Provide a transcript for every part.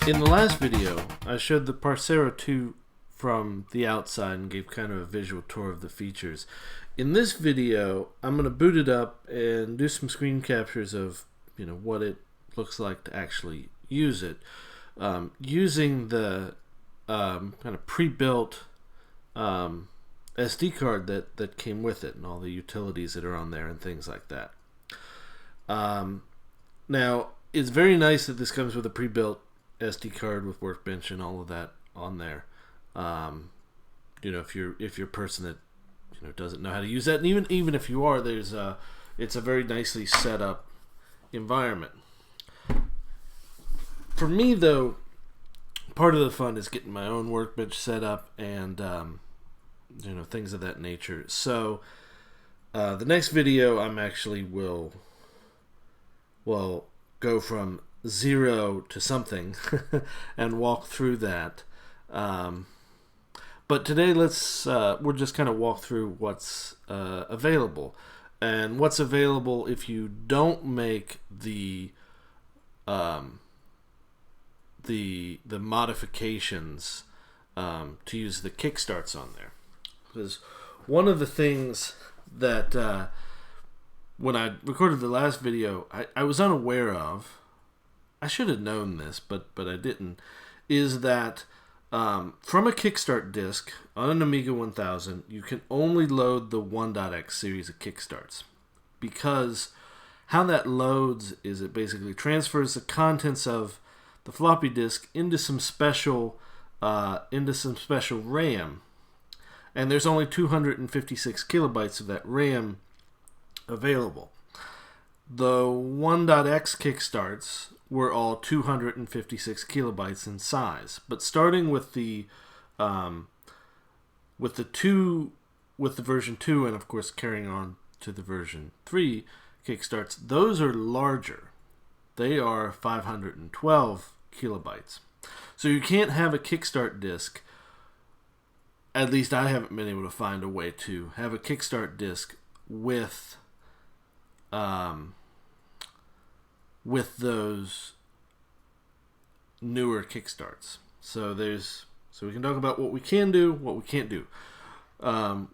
In the last video, I showed the Parceiro 2 from the outside and gave kind of a visual tour of the features. In this video, I'm going to boot it up and do some screen captures of what it looks like to actually use it, using the kind of pre-built SD card that came with it and all the utilities that are on there and things like that. Now, it's very nice that this comes with a pre-built SD card with Workbench and all of that on there. If you're a person that doesn't know how to use that, and even if you are, it's a very nicely set up environment. For me, though, part of the fun is getting my own Workbench set up and things of that nature. So the next video, I'm actually will go from 0 to something and walk through that. But today we'll just kind of walk through what's available, and what's available if you don't make the modifications to use the kickstarts on there. Because one of the things that when I recorded the last video I was unaware of, I should have known this, but I didn't, is that from a Kickstart disk on an Amiga 1000, you can only load the 1.x series of Kickstarts. Because how that loads is it basically transfers the contents of the floppy disk into some special RAM, and there's only 256 kilobytes of that RAM available. The 1.x Kickstarts were all 256 kilobytes in size, but starting with the version 2, and of course carrying on to the version 3 Kickstarts, those are larger. They are 512 kilobytes. So you can't have a Kickstart disk, at least I haven't been able to find a way to have a Kickstart disk with those newer Kickstarts. So we can talk about what we can do, what we can't do,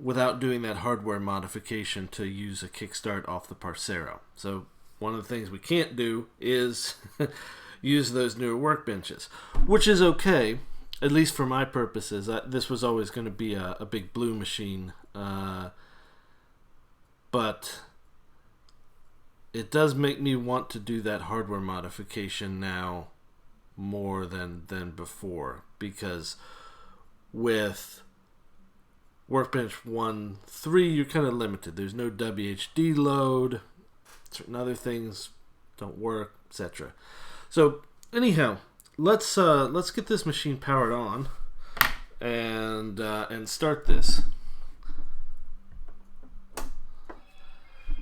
without doing that hardware modification to use a Kickstart off the Parceiro. So one of the things we can't do is use those newer workbenches, which is okay, at least for my purposes. This was always going to be a big blue machine, but it does make me want to do that hardware modification now more than before, because with Workbench 1.3 you're kind of limited. There's no WHD load, certain other things don't work, etc. So anyhow, let's get this machine powered on and start this.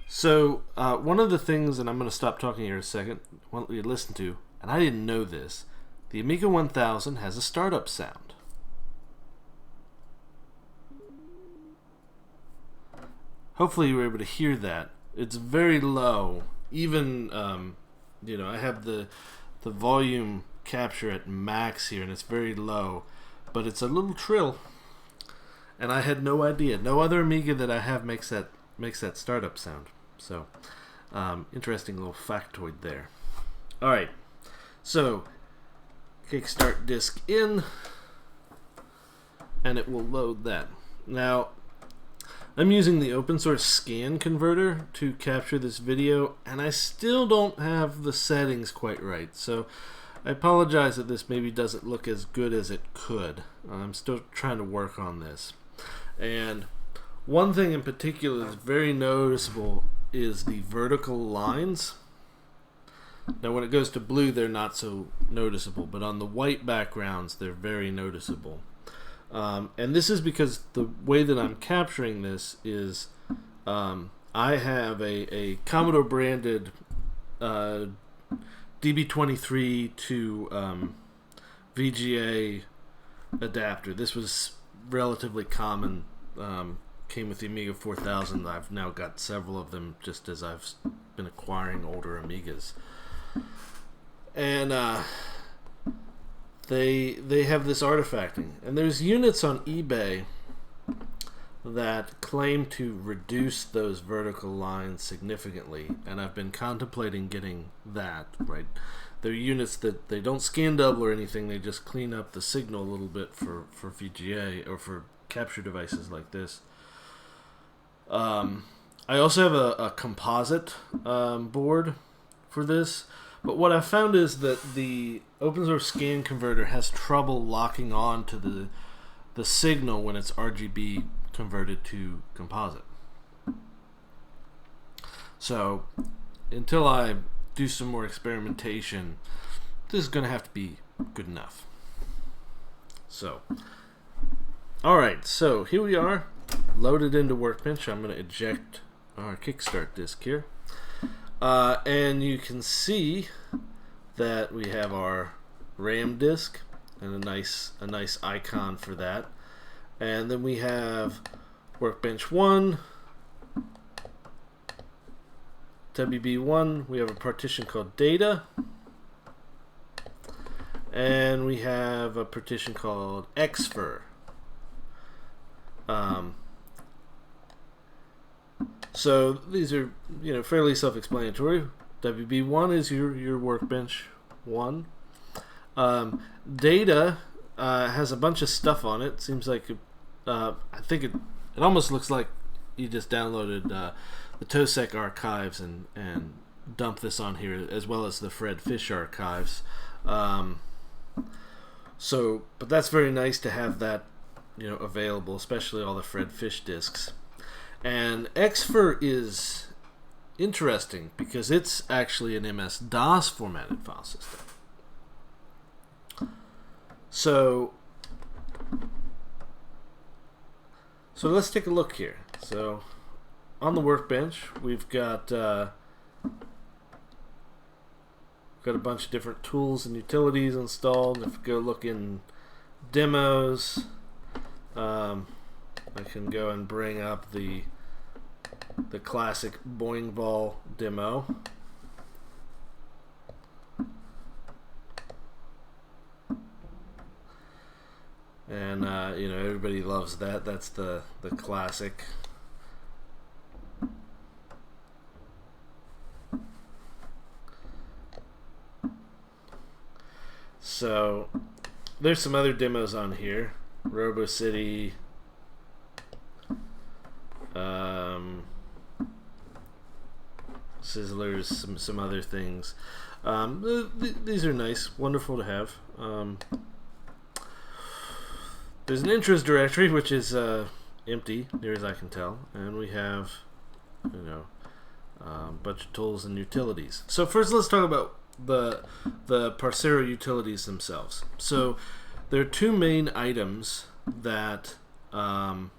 So one of the things, and I'm going to stop talking here a second, I want you to listen to, and I didn't know this, the Amiga 1000 has a startup sound. Hopefully you were able to hear that. It's very low. Even I have the volume capture at max here, and it's very low, but it's a little trill, and I had no idea. No other Amiga that I have makes that startup sound. So interesting little factoid there. Alright, so Kickstart disk in, and it will load that. Now I'm using the open source scan converter to capture this video, and I still don't have the settings quite right, so I apologize that this maybe doesn't look as good as it could. I'm still trying to work on this. And one thing in particular that's very noticeable is the vertical lines. Now when it goes to blue they're not so noticeable, but on the white backgrounds they're very noticeable. And this is because the way that I'm capturing this is I have a Commodore branded DB23 to VGA adapter. This was relatively common, came with the Amiga 4000. I've now got several of them just as I've been acquiring older Amigas. And they have this artifacting, and there's units on eBay that claim to reduce those vertical lines significantly, and I've been contemplating getting that, right? They're units that they don't scan double or anything, they just clean up the signal a little bit for VGA or for capture devices like this. I also have a composite board for this, but what I found is that the open source scan converter has trouble locking on to the signal when it's RGB converted to composite. So until I do some more experimentation, this is going to have to be good enough. So, alright, so here we are, loaded into Workbench. I'm going to eject our Kickstart disk here. And you can see that we have our RAM disk and a nice icon for that. And then we have Workbench 1, WB1, we have a partition called Data, and we have a partition called XFIR. So these are, fairly self-explanatory. WB1 is your Workbench 1. Data has a bunch of stuff on it. Seems like I think it almost looks like you just downloaded the TOSEC archives and dump this on here, as well as the Fred Fish archives. But that's very nice to have that available, especially all the Fred Fish disks. And XFIR is interesting because it's actually an MS-DOS formatted file system. So let's take a look here. So on the Workbench, we've got a bunch of different tools and utilities installed. If we go look in demos, I can go and bring up the classic Boingval demo. And everybody loves that. That's the classic. So there's some other demos on here. RoboCity, Sizzlers, some other things. These are nice, wonderful to have. There's an interest directory, which is empty, near as I can tell, and we have a bunch of tools and utilities. So first, let's talk about the Parceiro utilities themselves. So there are two main items that David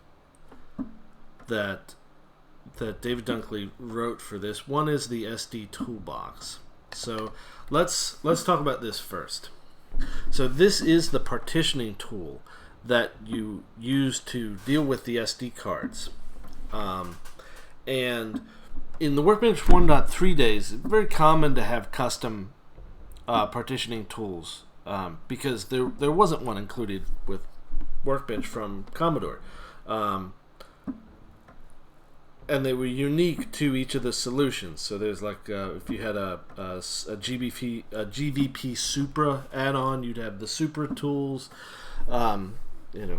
Dunkley wrote for this. One is the SD Toolbox. So let's talk about this first. So this is the partitioning tool that you use to deal with the SD cards. And in the Workbench 1.3 days, it's very common to have custom partitioning tools because there wasn't one included with Workbench from Commodore. And they were unique to each of the solutions. So there's like if you had a GVP Supra add-on, you'd have the Supra tools.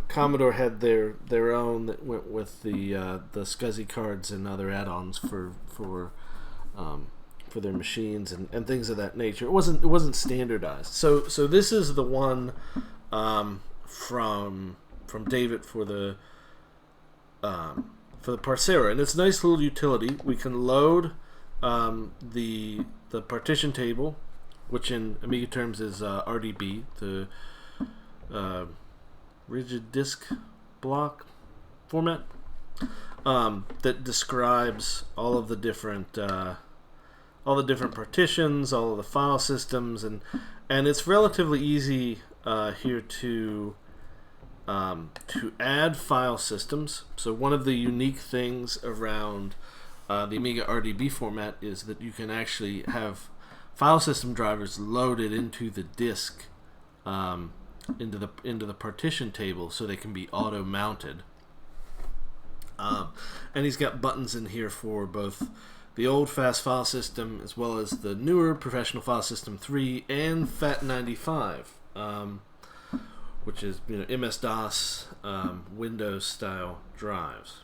Commodore had their own that went with the SCSI cards and other add-ons for their machines and things of that nature. It wasn't standardized. So this is the one from David for the Parceiro, and it's a nice little utility. We can load the partition table, which in Amiga terms is RDB, the rigid disk block format, that describes all of the different partitions, all of the file systems, and it's relatively easy here to add file systems. So one of the unique things around the Amiga RDB format is that you can actually have file system drivers loaded into the disk into the partition table so they can be auto mounted. And he's got buttons in here for both the old fast file system as well as the newer professional file system 3 and FAT95, which is MS-DOS Windows style drives.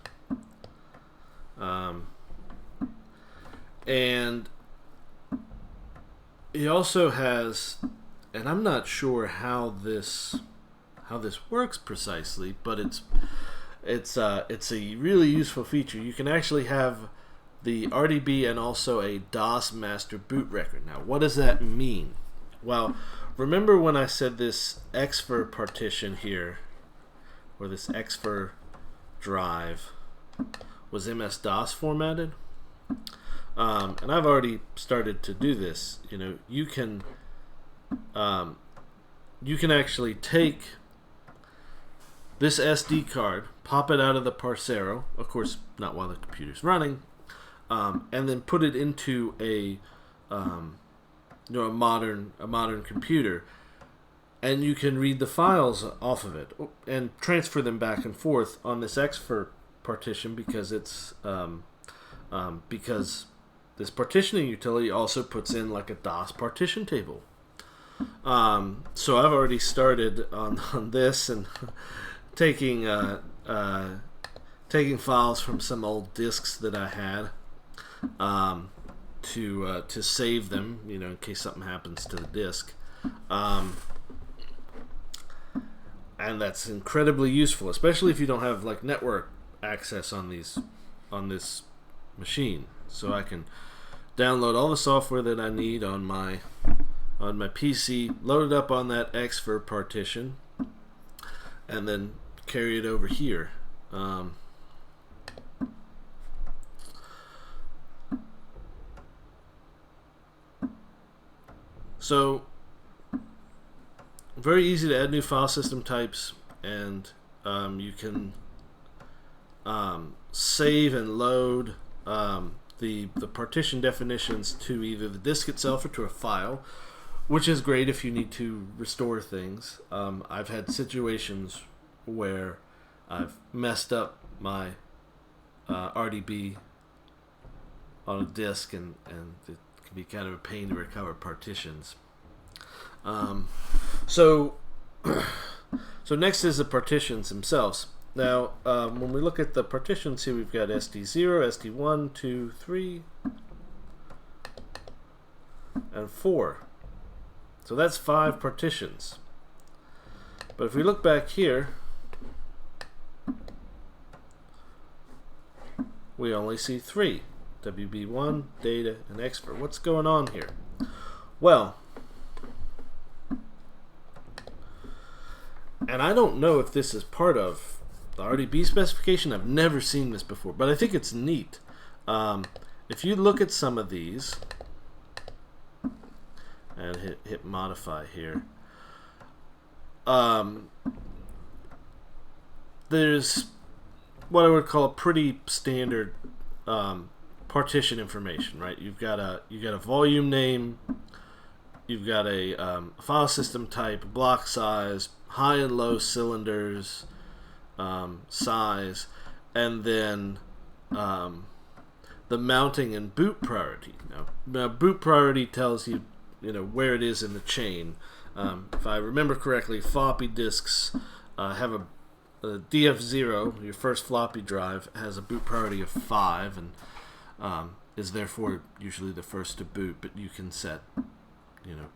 And he also has, and I'm not sure how this works precisely, but it's a really useful feature. You can actually have the RDB and also a DOS master boot record. Now, what does that mean? Well, remember when I said this XFIR partition here, or this XFIR drive, was MS-DOS formatted? And I've already started to do this. You can actually take this SD card, pop it out of the Parceiro, of course not while the computer's running, and then put it into a modern computer, and you can read the files off of it and transfer them back and forth on this XFIR partition because because this partitioning utility also puts in like a DOS partition table. So I've already started on this and taking files from some old disks that I had to save them, in case something happens to the disk. And that's incredibly useful, especially if you don't have like network access on this machine. So I can download all the software that I need on my PC, load it up on that XFIR partition, and then carry it over here. So very easy to add new file system types, and you can save and load the partition definitions to either the disk itself or to a file, which is great if you need to restore things. I've had situations where I've messed up my RDB on a disk, and it can be kind of a pain to recover partitions. So next is the partitions themselves. Now, when we look at the partitions here, we've got SD0, SD1, 2, 3, and 4. So that's 5 partitions. But if we look back here, we only see 3. WB1, data, and XFIR. What's going on here? Well, and I don't know if this is part of the RDB specification. I've never seen this before, but I think it's neat. If you look at some of these and hit modify here, there's what I would call a pretty standard partition information, right? You've got a volume name, you've got a file system type, block size, high and low cylinders, size, and then the mounting and boot priority. Now boot priority tells you where it is in the chain. If I remember correctly, floppy disks have a DF0, your first floppy drive, has a boot priority of 5 and is therefore usually the first to boot, but you can set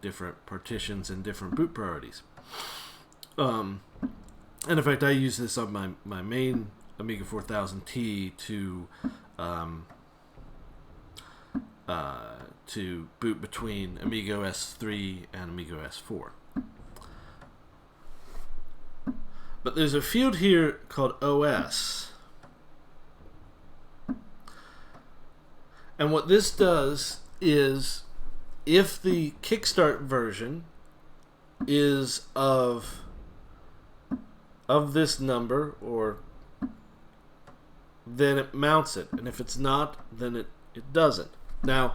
different partitions and different boot priorities. And in fact, I use this on my main Amiga 4000T to boot between Amiga OS 3 and Amiga OS 4. But there's a field here called OS. And what this does is, if the Kickstart version is of this number, then it mounts it, and if it's not, then it doesn't. Now,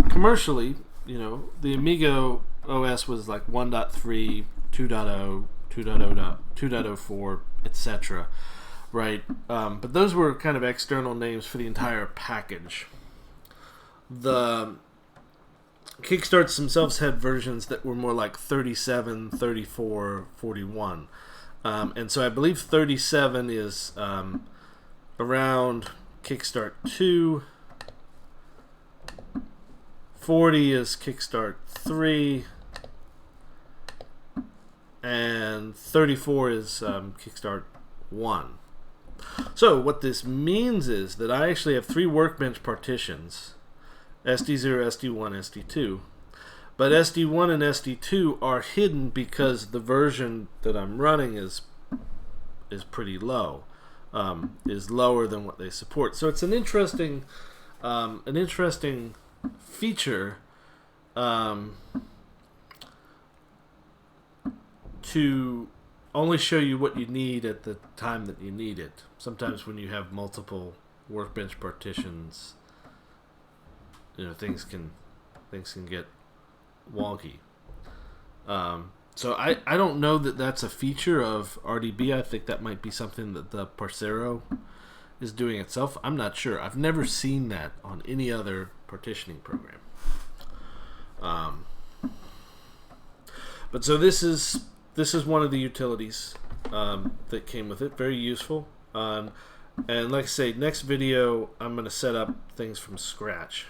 commercially, the Amiga OS was like 1.3, 2.0, 2.04, etc. Right? But those were kind of external names for the entire package. The Kickstarts themselves had versions that were more like 37, 34, 41. And so I believe 37 is around Kickstart 2. 40 is Kickstart 3. And 34 is Kickstart 1. So what this means is that I actually have 3 workbench partitions. SD0, SD1, SD2. But SD1 and SD2 are hidden because the version that I'm running is pretty low, is lower than what they support. So it's an interesting feature to only show you what you need at the time that you need it. Sometimes when you have multiple workbench partitions, things can get wonky. So I don't know that that's a feature of RDB. I think that might be something that the Parceiro is doing itself. I'm not sure. I've never seen that on any other partitioning program. But so this is one of the utilities that came with it. Very useful. And like I say, next video I'm going to set up things from scratch.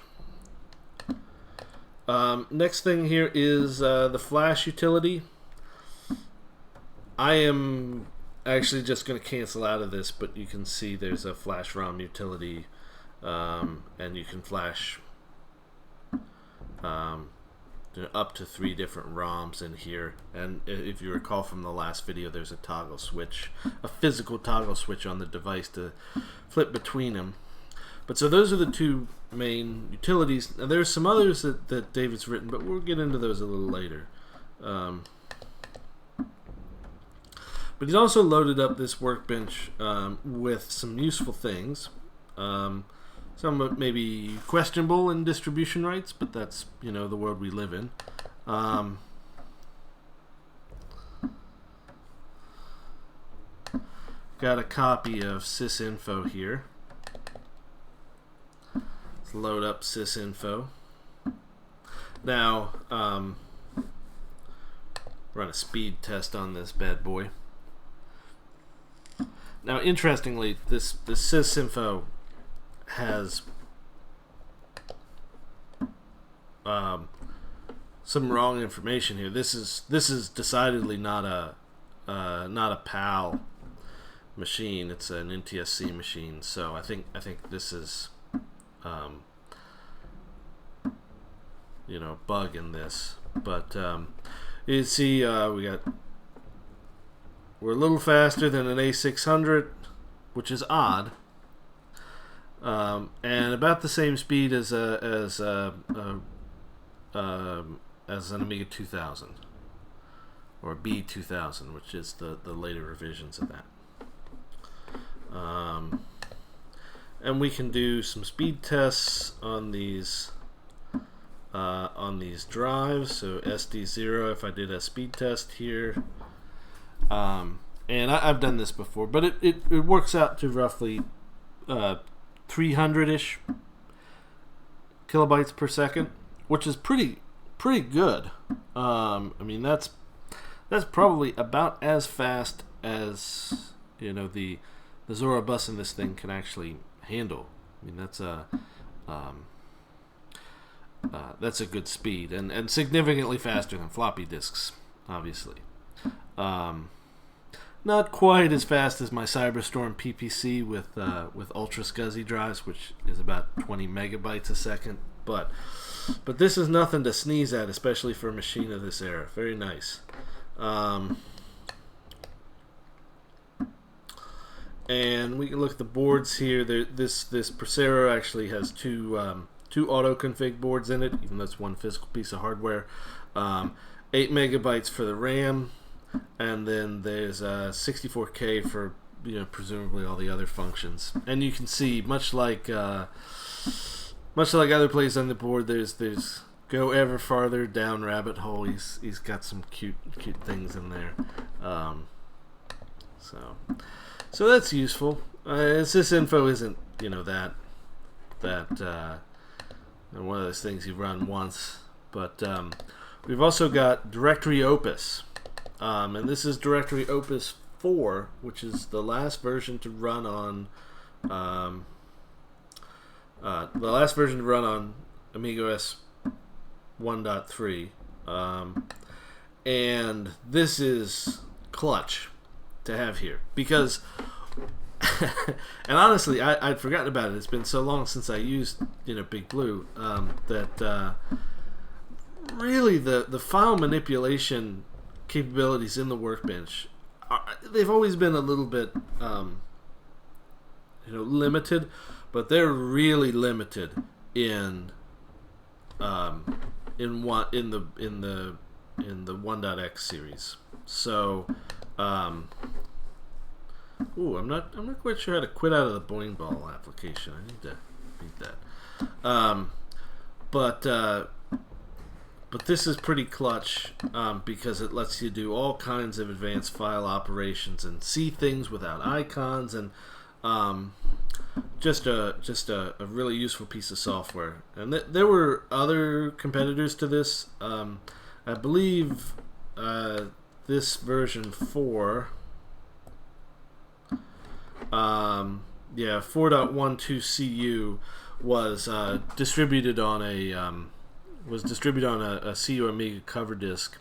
Next thing here is the flash utility. I am actually just going to cancel out of this, but you can see there's a flash ROM utility, and you can flash up to 3 different ROMs in here. And if you recall from the last video, there's a toggle switch, a physical toggle switch on the device to flip between them. But so those are the 2 main utilities. Now there's some others that David's written, but we'll get into those a little later. But he's also loaded up this workbench with some useful things. Some maybe questionable in distribution rights, but that's the world we live in. Got a copy of sysinfo here. Let's load up sysinfo. Now, run a speed test on this bad boy. Now, interestingly, this sysinfo has some wrong information here. This is decidedly not a PAL machine. It's an NTSC machine. So I think this is bug in this. But you see, we're a little faster than an A600, which is odd. And about the same speed as an Amiga 2000 or B2000, which is the later revisions of that. And we can do some speed tests on these drives. So SD0, if I did a speed test here, and I've done this before, but it works out to roughly 300-ish kilobytes per second, which is pretty good. I mean, that's probably about as fast as the Zora bus in this thing can actually handle. I mean, that's a good speed, and significantly faster than floppy disks, obviously. Not quite as fast as my Cyberstorm PPC with ultra SCSI drives, which is about 20 megabytes a second. But this is nothing to sneeze at, especially for a machine of this era. Very nice. And we can look at the boards here. This Parceiro actually has two auto config boards in it, even though it's one physical piece of hardware. 8 megabytes for the RAM. And then there's 64K for presumably all the other functions. And you can see, much like other places on the board, there's go ever farther down rabbit hole, he's got some cute things in there. So that's useful. This info isn't that one of those things you run once, but we've also got directory Opus, and this is directory Opus 4, which is the last version to run on Amiga OS 1.3, and this is clutch to have here because and honestly I'd forgotten about it. It's been so long since I used Big Blue that really the file manipulation capabilities in the workbench they've always been a little bit limited, but they're really limited in the 1.x series. So I'm not quite sure how to quit out of the Boing Ball application. I need to beat that. But this is pretty clutch because it lets you do all kinds of advanced file operations and see things without icons, and just a really useful piece of software. And there were other competitors to this. I believe this version 4, 4.12 CU was distributed on a CU Amiga cover disk,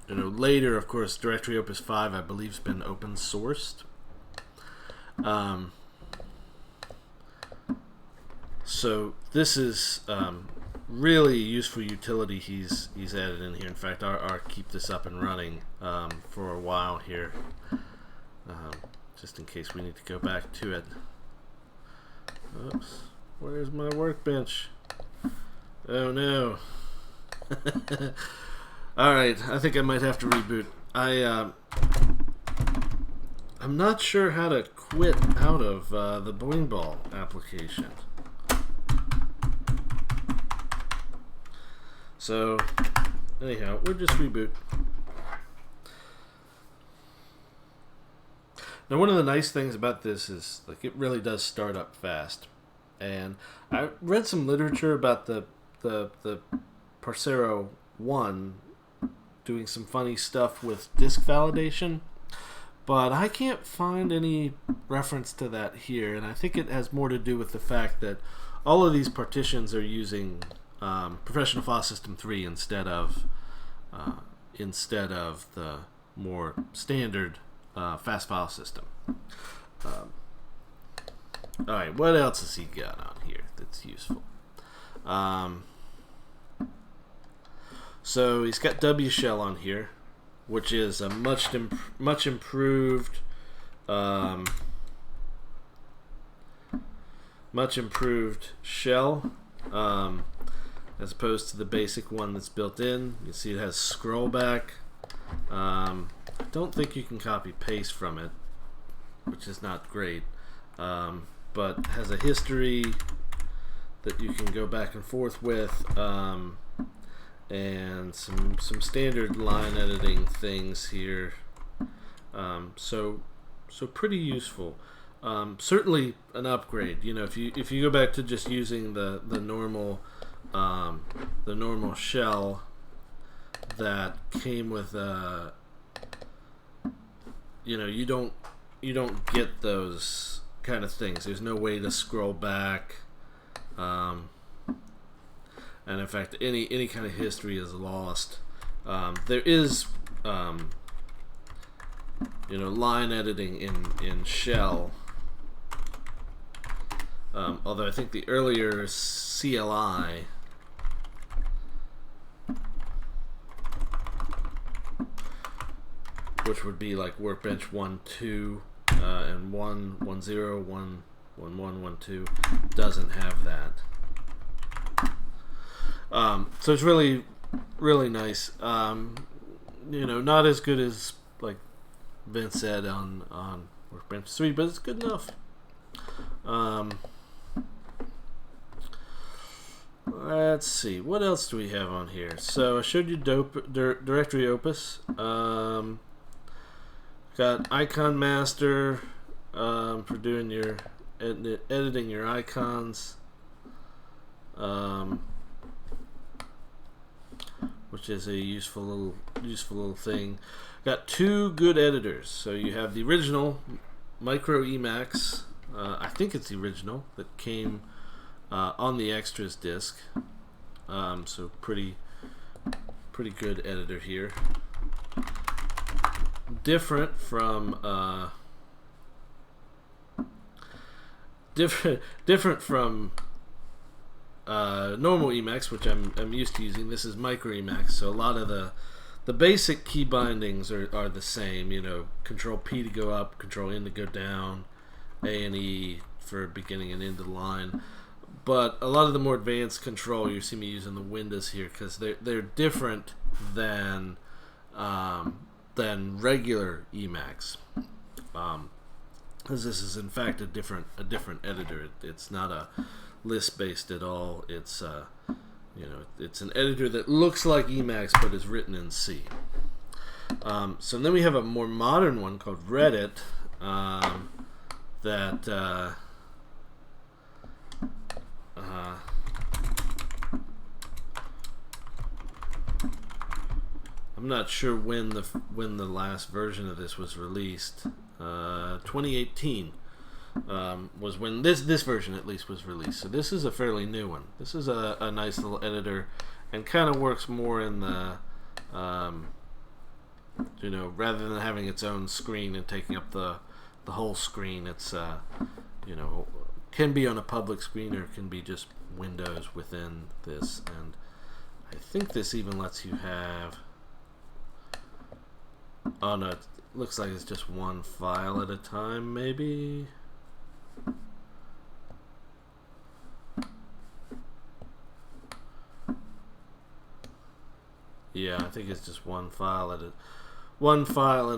later, of course, directory Opus 5, I believe, has been open sourced. So this is really useful utility he's added in here. In fact, I'll keep this up and running for a while here, just in case we need to go back to it. Oops, where's my workbench? Oh no. Alright, I think I might have to reboot. I'm not sure how to quit out of the Boing Ball application. So, anyhow, we'll just reboot. Now, one of the nice things about this is, like, it really does start up fast. And I read some literature about the Parceiro 1 doing some funny stuff with disk validation, but I can't find any reference to that here, and I think it has more to do with the fact that all of these partitions are using Professional File System 3 instead of the more standard fast file system. Alright, what else has he got on here that's useful? So he's got WShell on here, which is a much improved shell, as opposed to the basic one that's built in. You see it has scroll back. I don't think you can copy paste from it, which is not great, but has a history that you can go back and forth with, and some standard line editing things here. So pretty useful. Certainly an upgrade. If you go back to just using the normal shell that came with you don't get those kind of things. There's no way to scroll back, and in fact any kind of history is lost. There is line editing in shell, although I think the earlier CLI which would be like Workbench 1.2 and 1.10, 1.11, 1.2 doesn't have that. So it's really nice. Not as good as, like Vince said, on Workbench 3, but it's good enough. Let's see, what else do we have on here? So I showed you directory Opus. Got Icon Master for doing your editing your icons, which is a useful little thing. Got two good editors. So you have the original Micro Emacs. I think it's the original that came on the extras disc. So pretty good editor here. Different from normal Emacs, which I'm used to using. This is Micro Emacs, so a lot of the basic key bindings are the same. You know, Control P to go up, Control N to go down, A and E for beginning and end of the line. But a lot of the more advanced control, you see me using the windows here because they're different than regular Emacs. Because this is in fact a different editor. It's not a list based at all. It's it's an editor that looks like Emacs but is written in C. So then we have a more modern one called Reddit that I'm not sure when the last version of this was released. 2018 was when this version at least was released. So this is a fairly new one. This is a nice little editor and kind of works more in the rather than having its own screen and taking up the whole screen. It's can be on a public screen or it can be just windows within this. And I think this even lets you have. Oh no, it looks like it's just one file at a time, maybe. Yeah, I think it's just one file in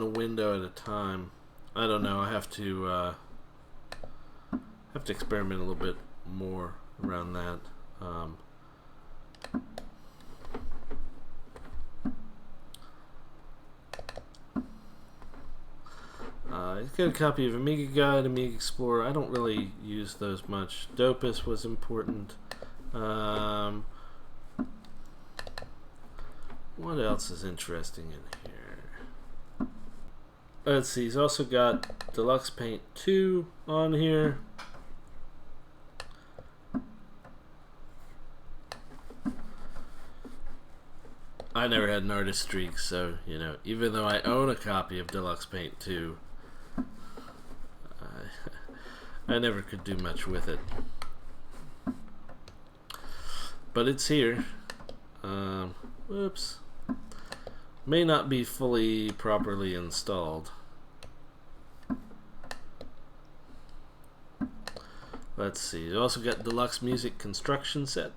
a window at a time. I don't know. I have to experiment a little bit more around that. It's got a copy of Amiga Guide, Amiga Explorer. I don't really use those much. Opus was important. What else is interesting in here? Let's see. He's also got Deluxe Paint 2 on here. I never had an artist streak, so even though I own a copy of Deluxe Paint 2, I never could do much with it. But it's here. Whoops. May not be fully properly installed. Let's see. You also got Deluxe Music Construction Set,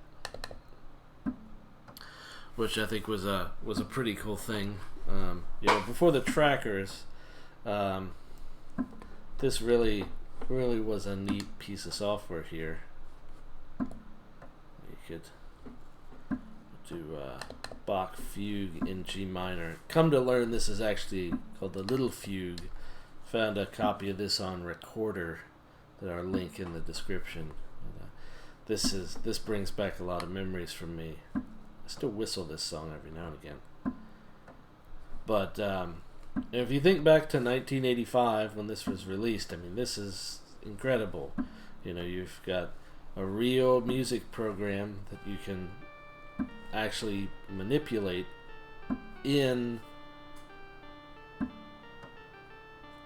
which I think was a pretty cool thing. Before the trackers, this really was a neat piece of software here. You could do Bach Fugue in G minor. Come to learn, this is actually called the Little Fugue. Found a copy of this on Recorder that I'll link in the description. This brings back a lot of memories from me. I still whistle this song every now and again. But if you think back to 1985 when this was released, I mean, this is incredible. You've got a real music program that you can actually manipulate in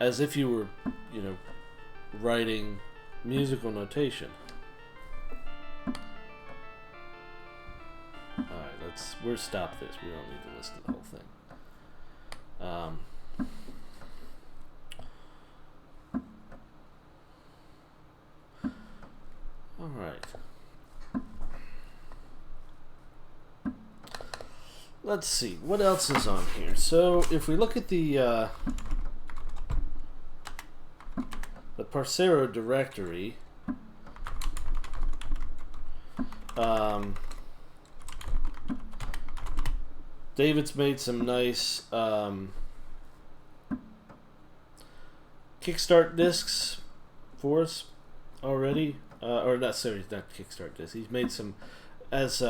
as if you were, writing musical notation. Alright, we'll stop this. We don't need to listen to the whole thing. Alright. Let's see, what else is on here? So, if we look at the Parceiro directory, David's made some nice kickstart discs for us already, or not. Sorry, not kickstart discs. He's made some, as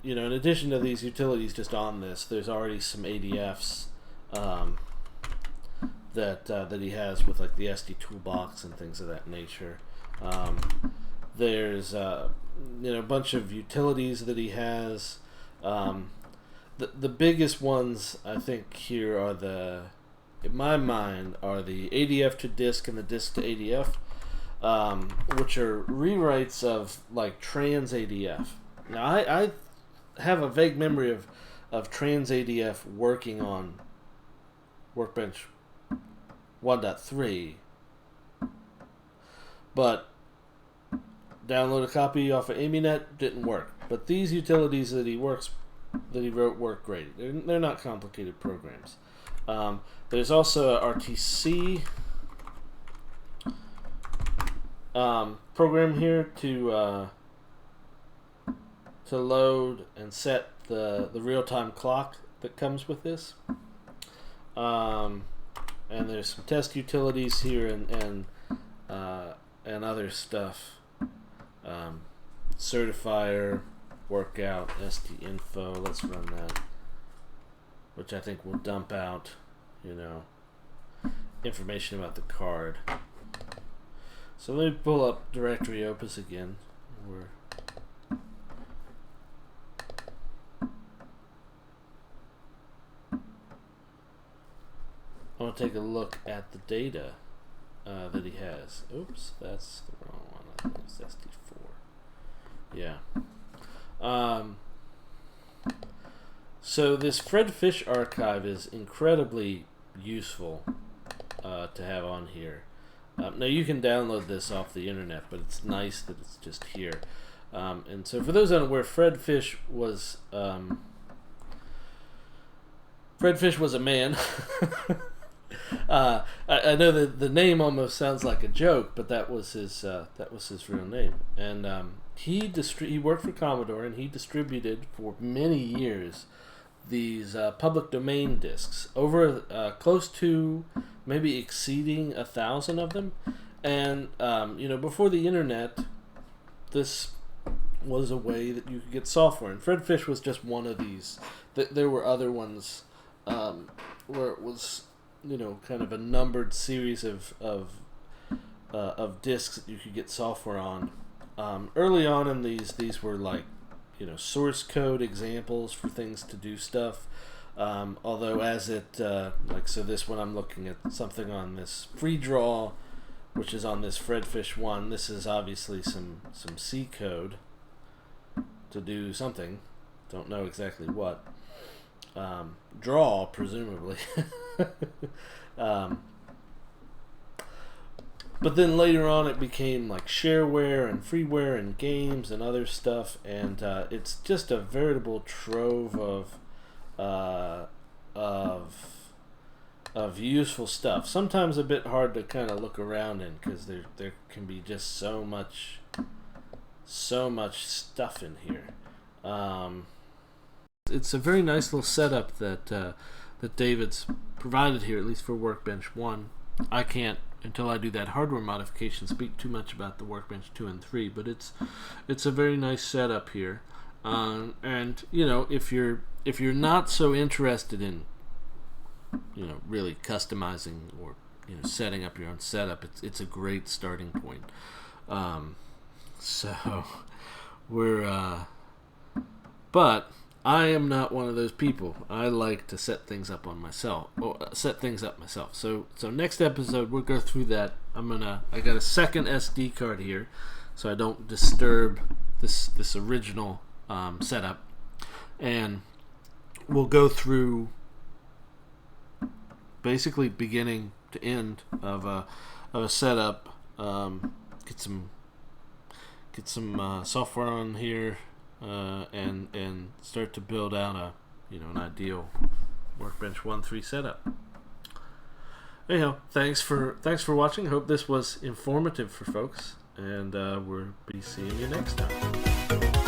you know, in addition to these utilities just on this, there's already some ADFs that he has with like the SD Toolbox and things of that nature. There's you know, a bunch of utilities that he has. The biggest ones I think here are in my mind, are the ADF to disk and the disk to ADF, which are rewrites of like trans ADF. Now I have a vague memory of trans ADF working on Workbench 1.3, but download a copy off of AmiNet, didn't work. But these utilities that he wrote work great. They're not complicated programs. There's also a RTC program here to load and set the real-time clock that comes with this. And there's some test utilities here and other stuff. Certifier, workout, ST-info. Let's run that, which I think will dump out, you know, information about the card. So let me pull up directory Opus again. I want to take a look at the data that he has. Oops, that's the wrong one. I think it's SD4. Yeah. So this Fred Fish archive is incredibly useful to have on here. Now you can download this off the internet, but it's nice that it's just here. And so for those unaware, Fred Fish was a man. I know that the name almost sounds like a joke, but that was his real name. And he worked for Commodore, and he distributed for many years these public domain discs, over close to, maybe exceeding 1,000 of them. And you know, before the internet, this was a way that you could get software, and Fred Fish was just one of these. There were other ones where it was, you know, kind of a numbered series of discs that you could get software on. Early on in these were like, you know, source code examples for things to do stuff. Although as it like, so this one, I'm looking at something on this free draw, which is on this Fred Fish 1. This is obviously some C code to do something. Don't know exactly what. Draw, presumably. But then later on it became like shareware and freeware and games and other stuff, and it's just a veritable trove of useful stuff. Sometimes a bit hard to kind of look around in, because there can be just so much stuff in here. It's a very nice little setup that David's provided here, at least for Workbench 1. I can't, until I do that hardware modification, speak too much about the Workbench 2 and 3, but it's a very nice setup here. And you know, if you're not so interested in, you know, really customizing or, you know, setting up your own setup, it's a great starting point. So we're but I am not one of those people. I like to set things up myself. So next episode we'll go through that. I got a second SD card here, so I don't disturb this original setup, and we'll go through basically beginning to end of a setup. Get some software on here. And start to build out an ideal Workbench 1.3 setup. Anyhow, thanks for watching. Hope this was informative for folks, and we'll be seeing you next time.